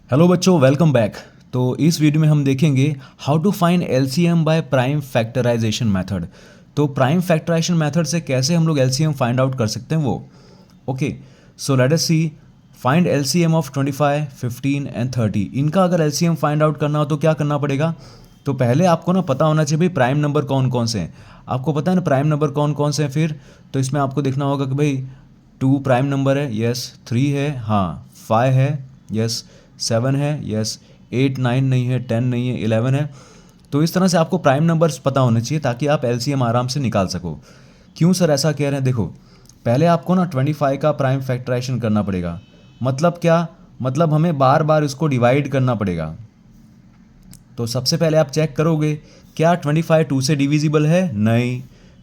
Hello बच्चों, welcome back. तो इस वीडियो में हम देखेंगे how to find LCM by prime factorisation method. तो प्राइम फैक्टराइजेशन मेथड से कैसे हम लोग एलसीएम फाइंड आउट कर सकते हैं वो। Okay, so let us see find LCM of 25, 15 and 30। इनका अगर एलसीएम फाइंड आउट करना हो तो क्या करना पड़ेगा। तो पहले आपको ना पता होना चाहिए भाई प्राइम नंबर कौन कौन से हैं। आपको पता है ना प्राइम नंबर कौन कौन से हैं। फिर तो इसमें आपको देखना होगा कि भाई 2 प्राइम नंबर है, यस। 3 है, हाँ। 5 है, यस। 7 है, यस। 8, 9 नहीं है, 10 नहीं है, 11 है। तो इस तरह से आपको प्राइम नंबर्स पता होने चाहिए ताकि आप एलसीएम आराम से निकाल सको। क्यों सर ऐसा कह रहे हैं, देखो पहले आपको ना 25 का प्राइम फैक्टराइजेशन करना पड़ेगा। मतलब क्या, मतलब हमें बार बार इसको डिवाइड करना पड़ेगा। तो सबसे पहले आप चेक करोगे क्या 25 2 से डिविजिबल है, नहीं।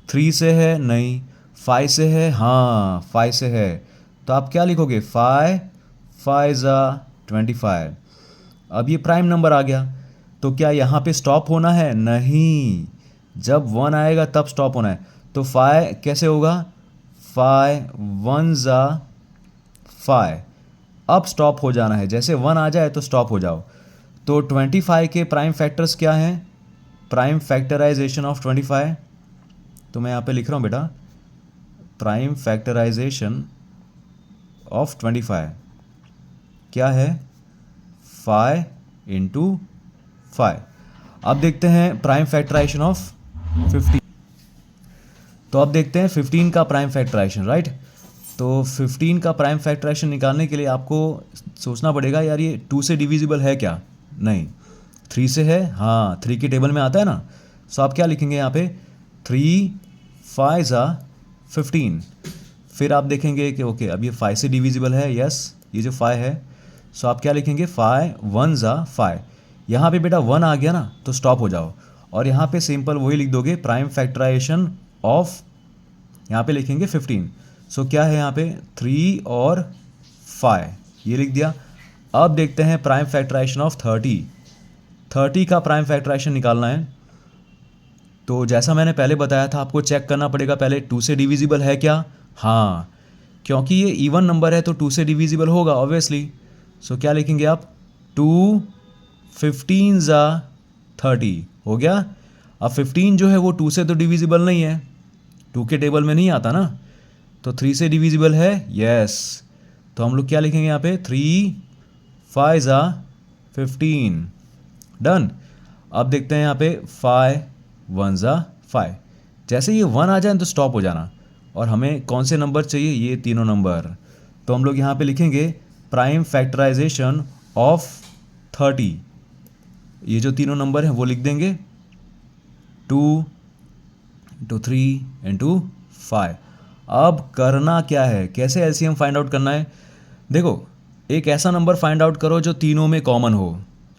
3 से है, नहीं। 5 से है, हाँ 5 से है। तो आप क्या लिखोगे, 5 5 ज़ा 25। अब ये प्राइम नंबर आ गया। तो क्या यहाँ पे स्टॉप होना है, नहीं। जब 1 आएगा तब स्टॉप होना है। तो 5 कैसे होगा, 5 1 ज़ा 5। अब स्टॉप हो जाना है, जैसे 1 आ जाए तो स्टॉप हो जाओ। तो 25 के प्राइम फैक्टर्स क्या हैं, प्राइम फैक्टराइजेशन ऑफ 25। तो मैं यहाँ पे लिख रहा हूँ बेटा, प्राइम फैक्टराइजेशन ऑफ 25 क्या है, 5 इंटू 5। अब देखते हैं प्राइम फैक्टराइजेशन ऑफ 15। तो अब देखते हैं 15 का प्राइम फैक्टराइजेशन, राइट। तो 15 का प्राइम फैक्टराइजेशन निकालने के लिए आपको सोचना पड़ेगा यार ये 2 से डिविजिबल है क्या, नहीं। 3 से है, हाँ 3 के टेबल में आता है ना। सो आप क्या लिखेंगे यहाँ पे, 3 5 ज़ा 15। फिर आप देखेंगे कि ओके अब ये 5 से डिविजिबल है, यस ये जो 5 है। सो आप क्या लिखेंगे, 5 1 ज़ा 5। यहाँ पे बेटा 1 आ गया ना तो स्टॉप हो जाओ। और यहाँ पे सिंपल वही लिख दोगे, प्राइम फैक्टराइजेशन ऑफ, यहाँ पे लिखेंगे 15। सो क्या है यहाँ पे 3 और 5, ये लिख दिया। अब देखते हैं प्राइम फैक्टराइजेशन ऑफ 30। 30 का प्राइम फैक्टराइजेशन निकालना है। तो जैसा मैंने पहले बताया था, आपको चेक करना पड़ेगा पहले 2 से डिविजिबल है क्या, हाँ। क्योंकि ये इवन नंबर है तो 2 से डिविजिबल होगा ऑब्वियसली। सो क्या लिखेंगे आप, 2 15 ज़ा 30 हो गया। अब 15 जो है वो 2 से तो डिविजिबल नहीं है, 2 के टेबल में नहीं आता ना। तो 3 से डिविजिबल है, यस। तो हम लोग क्या लिखेंगे यहाँ पे, 3 5 ज़ा 15, डन। अब देखते हैं यहाँ पे 5 1 ज़ा 5। जैसे ये 1 आ जाए तो स्टॉप हो जाना। और हमें कौन से नंबर चाहिए, ये तीनों नंबर। तो हम लोग यहाँ पे लिखेंगे प्राइम फैक्टराइजेशन ऑफ 30। ये जो तीनों नंबर हैं वो लिख देंगे, 2 इंटू 3 इंटू 5। अब करना क्या है, कैसे एलसीएम फाइंड आउट करना है। देखो एक ऐसा नंबर फाइंड आउट करो जो तीनों में कॉमन हो,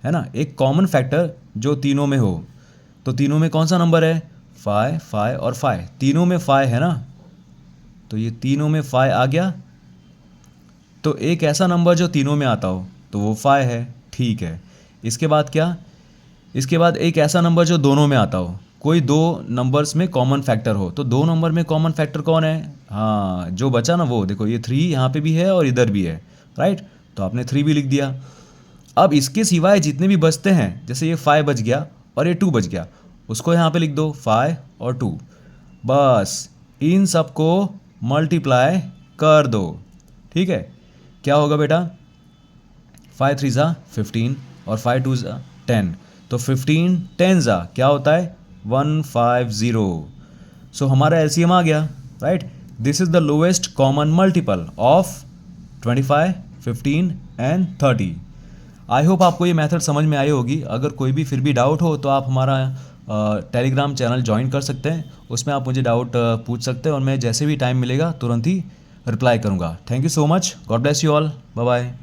है ना, एक कॉमन फैक्टर जो तीनों में हो। तो तीनों में कौन सा नंबर है, 5 5 और 5। तीनों में 5 है ना, तो ये तीनों में 5 आ गया। तो एक ऐसा नंबर जो तीनों में आता हो तो वो 5 है, ठीक है। इसके बाद क्या, इसके बाद एक ऐसा नंबर जो दोनों में आता हो, कोई दो नंबर्स में कॉमन फैक्टर हो। तो दो नंबर में कॉमन फैक्टर कौन है, हाँ जो बचा ना वो, देखो ये 3 यहाँ पे भी है और इधर भी है, राइट। तो आपने 3 भी लिख दिया। अब इसके सिवाय जितने भी बचते हैं, जैसे ये 5 बच गया और ये 2 बच गया, उसको यहाँ पे लिख दो 5 और 2। बस इन सबको मल्टीप्लाई कर दो, ठीक है। क्या होगा बेटा, 5 3 ज़ा 15 और 5 2 ज़ा 10। तो 15 10 ज़ा क्या होता है, 150। सो हमारा एलसीएम आ गया, right. This is the lowest common multiple of 25, 15 and 30। I hope आपको ये मेथड समझ में आई होगी। अगर कोई भी फिर भी डाउट हो तो आप हमारा टेलीग्राम चैनल ज्वाइन कर सकते हैं। उसमें आप मुझे डाउट पूछ सकते हैं और मैं जैसे भी टाइम मिलेगा तुरंत ही रिप्लाई करूँगा। Thank you so much, God bless you all, bye bye.